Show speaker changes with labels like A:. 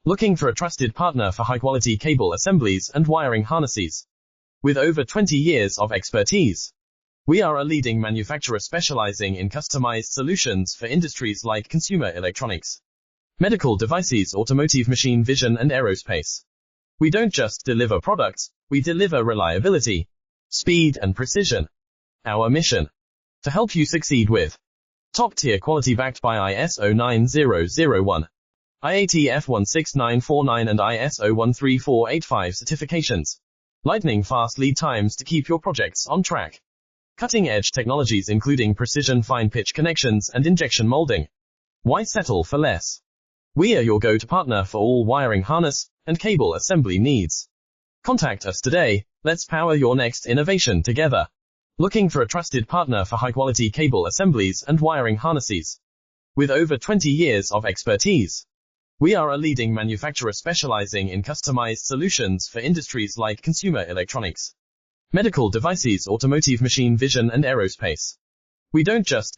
A: Looking for a trusted partner for high-quality cable assemblies and wiring harnesses? With over 20 years of expertise, we are a leading manufacturer specializing in customized solutions for industries like consumer electronics, medical devices, automotive, machine vision, and aerospace. We don't just deliver products, we deliver reliability, speed, and precision. Our mission: to help you succeed with top-tier quality backed by ISO 9001, IATF 16949 and ISO 13485 certifications. Lightning-fast lead times to keep your projects on track. Cutting-edge technologies including precision fine-pitch connections and injection molding. Why settle for less? We are your go-to partner for all wiring harness and cable assembly needs. Contact us today. Let's power your next innovation together. Looking for a trusted partner for high-quality cable assemblies and wiring harnesses? With over 20 years of expertise, we are a leading manufacturer specializing in customized solutions for industries like consumer electronics, medical devices, automotive, machine vision, and aerospace. We don't just